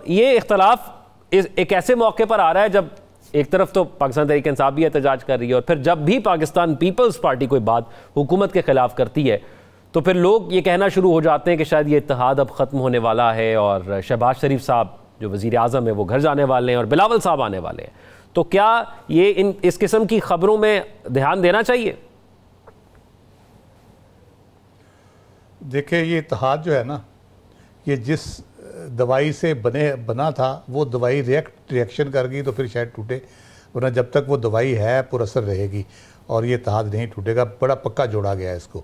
یہ اختلاف ایک ایسے موقع پر آ رہا ہے جب ایک طرف تو پاکستان تحریک انصاف بھی احتجاج کر رہی ہے، اور پھر جب بھی پاکستان پیپلز پارٹی کوئی بات حکومت کے خلاف کرتی ہے تو پھر لوگ یہ کہنا شروع ہو جاتے ہیں کہ شاید یہ اتحاد اب ختم ہونے والا ہے، اور شہباز شریف صاحب جو وزیر اعظم ہے وہ گھر جانے والے ہیں اور بلاول صاحب آنے والے ہیں. تو کیا یہ اس قسم کی خبروں میں دھیان دینا چاہیے؟ دیکھیں، یہ اتحاد جو ہے نا، یہ جس دوائی سے بنا تھا وہ دوائی ریئیکشن کر گئی تو پھر شاید ٹوٹے، ورنہ جب تک وہ دوائی ہے پر اثر رہے گی، اور یہ اتحاد نہیں ٹوٹے گا. بڑا پکا جوڑا گیا ہے اس کو،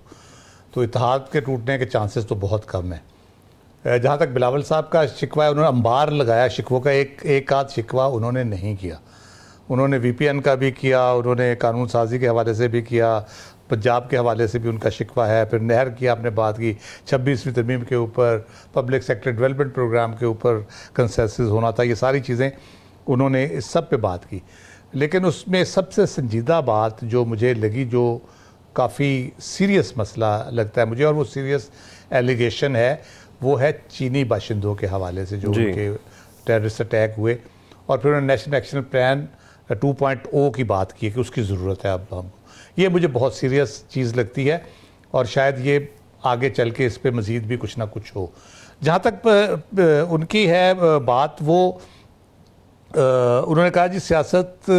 تو اتحاد کے ٹوٹنے کے چانسز تو بہت کم ہیں. جہاں تک بلاول صاحب کا شکوہ ہے، انہوں نے انبار لگایا شکووں کا، ایک آدھ شکوہ انہوں نے نہیں کیا. انہوں نے وی پی این کا بھی کیا، انہوں نے قانون سازی کے حوالے سے بھی کیا، پنجاب کے حوالے سے بھی ان کا شکوہ ہے، پھر نہر کی آپ نے بات کی، 26ویں ترمیم کے اوپر، پبلک سیکٹر ڈیولپمنٹ پروگرام کے اوپر کنسنسس ہونا تھا، یہ ساری چیزیں انہوں نے اس سب پہ بات کی. لیکن اس میں سب سے سنجیدہ بات جو مجھے لگی، جو کافی سیریس مسئلہ لگتا ہے مجھے، اور وہ سیریس ایلیگیشن ہے، وہ ہے چینی باشندوں کے حوالے سے جو ان کے ٹیررسٹ اٹیک ہوئے، اور پھر انہوں نے نیشنل ایکشن پلان 2.0 کی بات کی کہ اس کی ضرورت ہے اب ہم. یہ مجھے بہت سیریس چیز لگتی ہے، اور شاید یہ آگے چل کے اس پہ مزید بھی کچھ نہ کچھ ہو. جہاں تک ان کی ہے بات، وہ انہوں نے کہا جی سیاست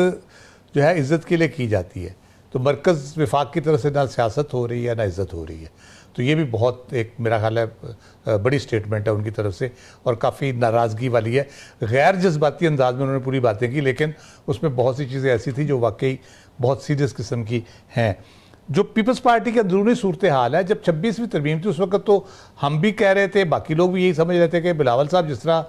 جو ہے عزت کے لیے کی جاتی ہے، تو مرکز وفاق کی طرف سے نہ سیاست ہو رہی ہے نہ عزت ہو رہی ہے. تو یہ بھی بہت ایک میرا خیال ہے بڑی سٹیٹمنٹ ہے ان کی طرف سے، اور کافی ناراضگی والی ہے. غیر جذباتی انداز میں انہوں نے پوری باتیں کی، لیکن اس میں بہت سی چیزیں ایسی تھیں جو واقعی بہت سیریس قسم کی ہیں. جو پیپلز پارٹی کے اندرونی صورتحال ہے، جب 26ویں ترمیم تھی اس وقت تو ہم بھی کہہ رہے تھے، باقی لوگ بھی یہی سمجھ رہے تھے کہ بلاول صاحب جس طرح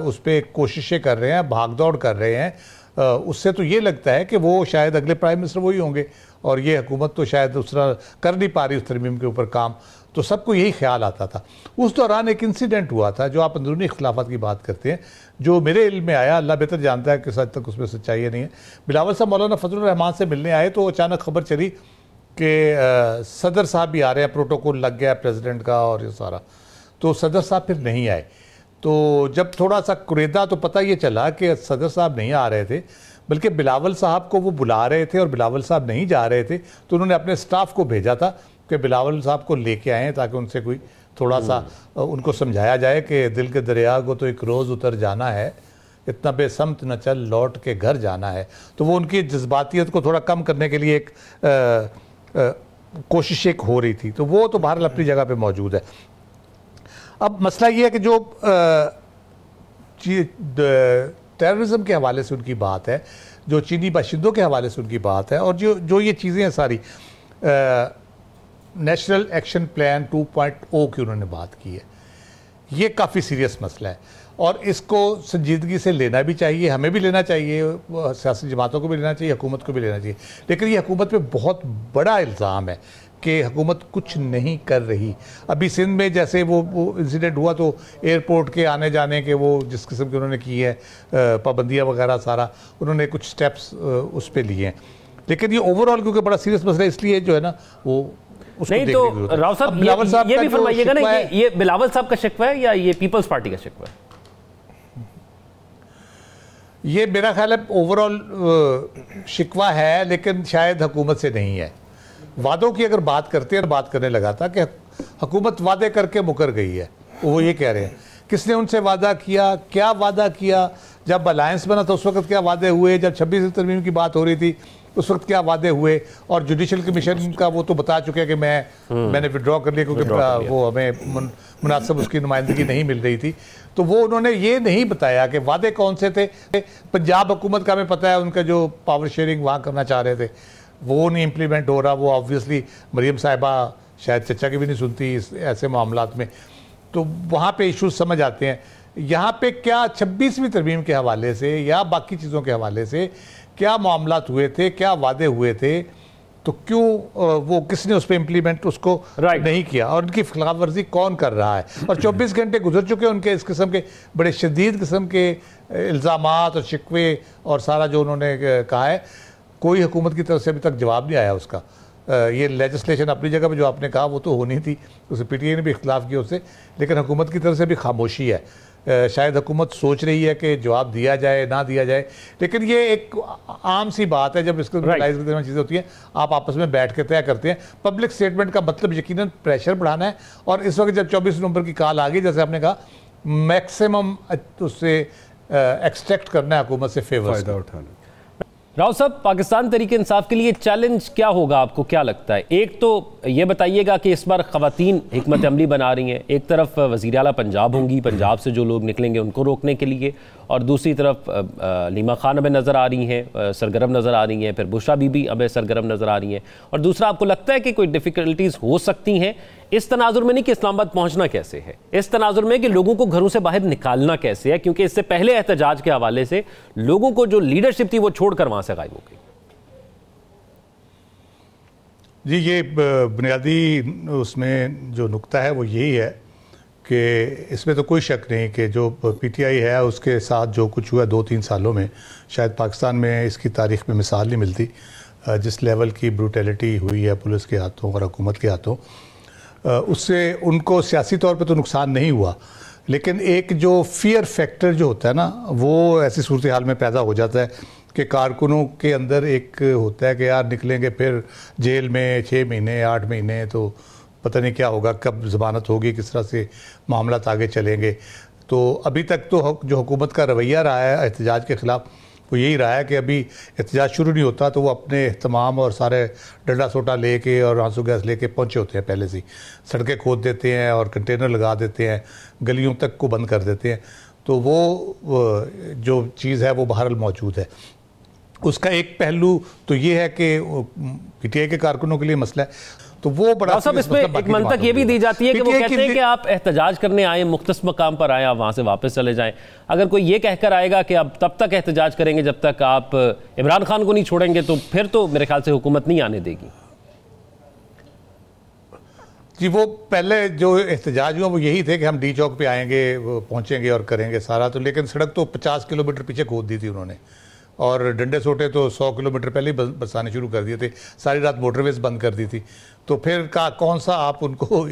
اس پہ کوششیں کر رہے ہیں، بھاگ دوڑ کر رہے ہیں، اس سے تو یہ لگتا ہے کہ وہ شاید اگلے پرائم منسٹر وہی ہوں گے، اور یہ حکومت تو شاید اس طرح کر نہیں پا رہی اس ترمیم کے اوپر کام. تو سب کو یہی خیال آتا تھا. اس دوران ایک انسیڈنٹ ہوا تھا، جو آپ اندرونی اختلافات کی بات کرتے ہیں، جو میرے علم میں آیا، اللہ بہتر جانتا ہے کس حد تک اس میں سچائی نہیں ہے. بلاول صاحب مولانا فضل الرحمان سے ملنے آئے تو اچانک خبر چلی کہ صدر صاحب بھی آ رہے ہیں، پروٹوکول لگ گیا پریزیڈنٹ کا اور یہ سارا. تو صدر صاحب پھر نہیں آئے. تو جب تھوڑا سا قریدا تو پتہ یہ چلا کہ صدر صاحب نہیں آ رہے تھے، بلکہ بلاول صاحب کو وہ بلا رہے تھے اور بلاول صاحب نہیں جا رہے تھے. تو انہوں نے اپنے سٹاف کو بھیجا تھا کہ بلاول صاحب کو لے کے آئیں تاکہ ان سے کوئی تھوڑا سا ان کو سمجھایا جائے کہ دل کے دریا کو تو ایک روز اتر جانا ہے، اتنا بے سمت نہ چل لوٹ کے گھر جانا ہے. تو وہ ان کی جذباتیت کو تھوڑا کم کرنے کے لیے ایک کوشش ایک ہو رہی تھی. تو وہ تو بہرحال اپنی جگہ پہ موجود ہے. اب مسئلہ یہ ہے کہ جو ٹیررزم کے حوالے سے ان کی بات ہے، جو چینی باشندوں کے حوالے سے ان کی بات ہے، اور جو یہ چیزیں ہیں ساری، نیشنل ایکشن پلان 2.0 کی انہوں نے بات کی ہے، یہ کافی سیریس مسئلہ ہے، اور اس کو سنجیدگی سے لینا بھی چاہیے، ہمیں بھی لینا چاہیے، سیاسی جماعتوں کو بھی لینا چاہیے، حکومت کو بھی لینا چاہیے. لیکن یہ حکومت پہ بہت بڑا الزام ہے کہ حکومت کچھ نہیں کر رہی. ابھی سندھ میں جیسے وہ انسیڈنٹ ہوا تو ایئرپورٹ کے آنے جانے کے وہ جس قسم کے انہوں نے کی ہے پابندیاں وغیرہ، سارا انہوں نے کچھ سٹیپس اس پہ لیے ہیں. لیکن یہ اوورآل کیونکہ بڑا سیریس مسئلہ ہے، اس لیے جو ہے نا وہ نہیں. تو راؤ صاحب یہ بھی فرمائیے گا نا، یہ بلاول صاحب کا شکوہ ہے یا یہ پیپلز پارٹی کا شکوہ ہے؟ یہ میرا خیال ہے اوورآل شکوہ ہے، لیکن شاید حکومت سے نہیں ہے. وعدوں کی اگر بات کرتے ہیں، بات کرنے لگا تھا کہ حکومت وعدے کر کے مکر گئی ہے. وہ یہ کہہ رہے ہیں کس نے ان سے وعدہ کیا، کیا وعدہ کیا، جب الائنس بنا تو اس وقت کیا وعدے ہوئے، جب 26 ترمیم کی بات ہو رہی تھی اس وقت کیا وعدے ہوئے، اور جوڈیشل کمیشن کا وہ تو بتا چکے کہ میں نے وڈرا کر لیا کیونکہ وہ ہمیں مناسب اس کی نمائندگی نہیں مل رہی تھی. تو وہ انہوں نے یہ نہیں بتایا کہ وعدے کون سے تھے. پنجاب حکومت کا ہمیں پتہ ہے ان کا جو پاور شیئرنگ وہاں کرنا چاہ رہے تھے وہ نہیں امپلیمنٹ ہو رہا. وہ آبویسلی مریم صاحبہ شاید چچا کی بھی نہیں سنتی ایسے معاملات میں. تو وہاں پہ ایشوز سمجھ آتے ہیں. یہاں پہ کیا 26ویں ترمیم کے حوالے سے یا باقی چیزوں کے حوالے سے کیا معاملات ہوئے تھے، کیا وعدے ہوئے تھے، تو کیوں وہ کس نے اس پہ امپلیمنٹ اس کو نہیں کیا، اور ان کی خلاف ورزی کون کر رہا ہے. اور 24 گھنٹے گزر چکے ان کے اس قسم کے بڑے شدید قسم کے الزامات اور شکوے اور سارا جو انہوں نے کہا ہے، کوئی حکومت کی طرف سے ابھی تک جواب نہیں آیا اس کا. یہ لیجسلیشن اپنی جگہ پہ جو آپ نے کہا وہ تو ہونی تھی، اسے پی ٹی آئی نے بھی اختلاف کیا اس سے، لیکن حکومت کی طرف سے بھی خاموشی ہے. شاید حکومت سوچ رہی ہے کہ جواب دیا جائے نہ دیا جائے، لیکن یہ ایک عام سی بات ہے جب اس کو ریلائز کرتے ہیں چیزیں ہوتی ہیں، آپ آپس میں بیٹھ کے طے کرتے ہیں۔ پبلک سٹیٹمنٹ کا مطلب یقیناً پریشر بڑھانا ہے، اور اس وقت جب 24 نومبر کی کال آ گئی، جیسے آپ نے کہا، میکسیمم اس سے ایکسٹریکٹ کرنا ہے حکومت سے فیورز اٹھانا۔ راؤ صاحب، پاکستان تحریک انصاف کے لیے چیلنج کیا ہوگا، آپ کو کیا لگتا ہے؟ ایک تو یہ بتائیے گا کہ اس بار خواتین حکمت عملی بنا رہی ہیں، ایک طرف وزیر اعلیٰ پنجاب ہوں گی، پنجاب سے جو لوگ نکلیں گے ان کو روکنے کے لیے، اور دوسری طرف لیما خان ہمیں نظر آ رہی ہیں، سرگرم نظر آ رہی ہیں، پھر بشرا بی بی ہمیں سرگرم نظر آ رہی ہیں، اور دوسرا آپ کو لگتا ہے کہ کوئی ڈیفیکلٹیز ہو سکتی ہیں اس تناظر میں؟ نہیں کہ اسلام آباد پہنچنا کیسے ہے، اس تناظر میں کہ لوگوں کو گھروں سے باہر نکالنا کیسے ہے، کیونکہ اس سے پہلے احتجاج کے حوالے سے لوگوں کو جو لیڈرشپ تھی وہ چھوڑ کر وہاں سے غائب ہو گئی۔ جی، یہ بنیادی اس میں جو نکتہ ہے وہ یہی ہے کہ اس میں تو کوئی شک نہیں کہ جو پی ٹی آئی ہے اس کے ساتھ جو کچھ ہوا 2-3 سالوں میں، شاید پاکستان میں اس کی تاریخ میں مثال نہیں ملتی، جس لیول کی بروٹیلٹی ہوئی ہے پولیس کے ہاتھوں اور حکومت کے ہاتھوں۔ اس سے ان کو سیاسی طور پہ تو نقصان نہیں ہوا، لیکن ایک جو فیئر فیکٹر جو ہوتا ہے نا، وہ ایسی صورتحال میں پیدا ہو جاتا ہے کہ کارکنوں کے اندر ایک ہوتا ہے کہ یار نکلیں گے پھر جیل میں 6 مہینے 8 مہینے، تو پتہ نہیں کیا ہوگا، کب ضمانت ہوگی، کس طرح سے معاملات آگے چلیں گے۔ تو ابھی تک تو جو حکومت کا رویہ رہا ہے احتجاج کے خلاف وہ یہی رہا ہے کہ ابھی احتجاج شروع نہیں ہوتا تو وہ اپنے اہتمام اور سارے ڈنڈا سوٹا لے کے اور آنسو گیس لے کے پہنچے ہوتے ہیں، پہلے سے سڑکیں کھود دیتے ہیں اور کنٹینر لگا دیتے ہیں، گلیوں تک کو بند کر دیتے ہیں۔ تو وہ جو چیز ہے وہ بہرحال موجود ہے۔ اس کا ایک پہلو تو یہ ہے کہ پی ٹی آئی کے کارکنوں کے لیے مسئلہ ہے، تو وہ بڑا صاحب اس میں ایک منطق یہ بھی دی جاتی ہے کہ وہ کہتے ہیں کہ آپ احتجاج کرنے آئیں، مختص مقام پر آئیں، آپ وہاں سے واپس چلے جائیں۔ اگر کوئی یہ کہہ کر آئے گا کہ اب تب تک احتجاج کریں گے جب تک آپ عمران خان کو نہیں چھوڑیں گے، تو پھر تو میرے خیال سے حکومت نہیں آنے دے گی۔ جی، وہ پہلے جو احتجاج ہوا وہ یہی تھے کہ ہم ڈی چوک پہ آئیں گے، پہنچیں گے اور کریں گے سارا، تو لیکن سڑک تو 50 کلومیٹر پیچھے کھود دی تھی انہوں نے، اور ڈنڈے سوٹے تو 100 کلومیٹر پہلے ہی برسانے شروع کر دیے تھے، ساری رات موٹر ویز بند کر دی تھی۔ تو پھر کون سا آپ ان کو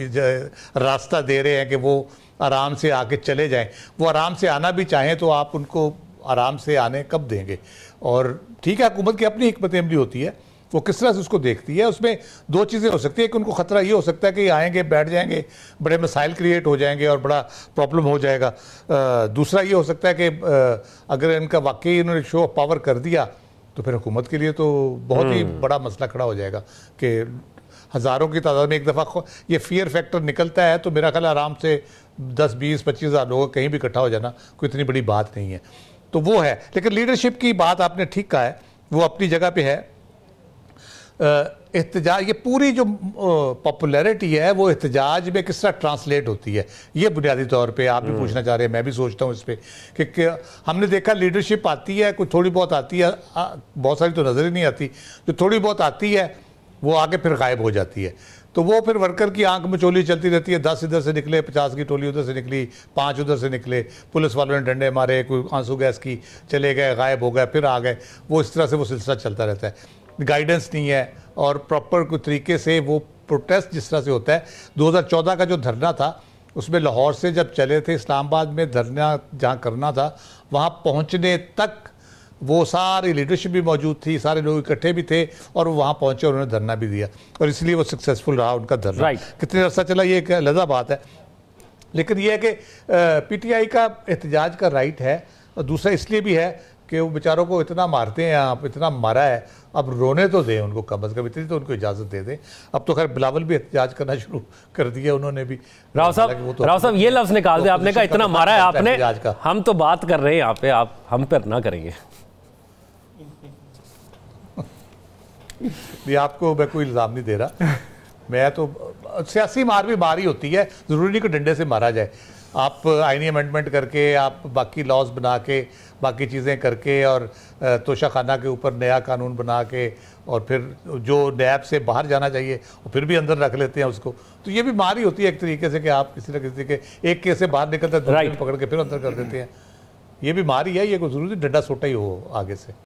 راستہ دے رہے ہیں کہ وہ آرام سے آ کے چلے جائیں؟ وہ آرام سے آنا بھی چاہیں تو آپ ان کو آرام سے آنے کب دیں گے؟ اور ٹھیک ہے، حکومت کی اپنی حکمت عملی ہوتی ہے، وہ کس طرح سے اس کو دیکھتی ہے۔ اس میں 2 چیزیں ہو سکتی ہیں، کہ ان کو خطرہ یہ ہو سکتا ہے کہ یہ آئیں گے، بیٹھ جائیں گے، بڑے مسائل کریٹ ہو جائیں گے اور بڑا پرابلم ہو جائے گا۔ دوسرا یہ ہو سکتا ہے کہ اگر ان کا واقعی انہوں نے شو آف پاور کر دیا تو پھر حکومت کے لیے تو بہت ہی بڑا مسئلہ کھڑا ہو جائے گا کہ ہزاروں کی تعداد میں ایک دفعہ یہ فیئر فیکٹر نکلتا ہے تو میرا خیال آرام سے 10 20 25 ہزار لوگوں کہیں بھی اکٹھا ہو جانا کوئی اتنی بڑی بات نہیں ہے۔ تو وہ ہے، لیکن لیڈرشپ کی بات آپ نے ٹھیک کہا ہے، وہ اپنی جگہ پہ ہے۔ احتجاج، یہ پوری جو پاپولیرٹی ہے وہ احتجاج میں کس طرح ٹرانسلیٹ ہوتی ہے، یہ بنیادی طور پہ آپ بھی پوچھنا چاہ رہے ہیں، میں بھی سوچتا ہوں اس پہ کہ ہم نے دیکھا لیڈرشپ آتی ہے، کوئی تھوڑی بہت آتی ہے، بہت ساری تو نظر ہی نہیں آتی، جو تھوڑی بہت آتی ہے وہ آگے پھر غائب ہو جاتی ہے، تو وہ پھر ورکر کی آنکھ میں چولی چلتی رہتی ہے، 10 ادھر سے نکلے، 50 کی ٹولی ادھر سے نکلی، 5 ادھر سے نکلے، پولیس والوں نے ڈنڈے مارے، کوئی آنسو گیس کی، چلے گئے، غائب ہو گئے، پھر آ گئے، وہ اس طرح سے وہ سلسلہ چلتا رہتا ہے۔ گائیڈنس نہیں ہے اور پراپر کوئی طریقے سے وہ پروٹیسٹ جس طرح سے ہوتا ہے۔ 2014 کا جو دھرنا تھا اس میں لاہور سے جب چلے تھے اسلام آباد میں دھرنا جہاں کرنا تھا، وہاں پہنچنے تک وہ ساری لیڈرشپ بھی موجود تھی، سارے لوگ اکٹھے بھی تھے اور وہ وہاں پہنچے اور انہوں نے دھرنا بھی دیا، اور اس لیے وہ سکسیسفل رہا ان کا دھرنا۔ کتنے عرصہ چلا یہ ایک علیحدہ بات ہے، لیکن یہ ہے کہ پی ٹی آئی کا احتجاج کا رائٹ ہے، اور دوسرا اس لیے بھی ہے کہ وہ بیچاروں کو اتنا مارتے ہیں، آپ اتنا مارا ہے، اب رونے تو دیں ان کو، کم از کم اتنی تو ان کو اجازت دے دیں۔ اب تو خیر بلاول بھی احتجاج کرنا شروع کر دیا انہوں نے بھی۔ راؤ صاحب یہ لفظ نکال دیں، آپ نے کہا اتنا مارا ہے آپ نے، ہم تو بات کر رہے ہیں یہاں پہ، آپ ہم پر نہ کریں گے۔ آپ کو میں کوئی الزام نہیں دے رہا، میں تو سیاسی مار بھی مار ہی ہوتی ہے، ضروری نہیں کہ ڈنڈے سے مارا جائے۔ آپ آئینی امینڈمنٹ کر کے، آپ باقی لاز بنا کے، باقی چیزیں کر کے، اور توشہ خانہ کے اوپر نیا قانون بنا کے، اور پھر جو نیب سے باہر جانا چاہیے وہ پھر بھی اندر رکھ لیتے ہیں اس کو، تو یہ بھی مار ہی ہوتی ہے ایک طریقے سے کہ آپ کسی نہ کسی کے ایک کیس سے باہر نکلتے ہیں، دوسرے پکڑ کے پھر اندر کر دیتے ہیں، یہ بھی مار ہی ہے، یہ کوئی ضروری ڈنڈا سوٹا ہی ہو آگے سے۔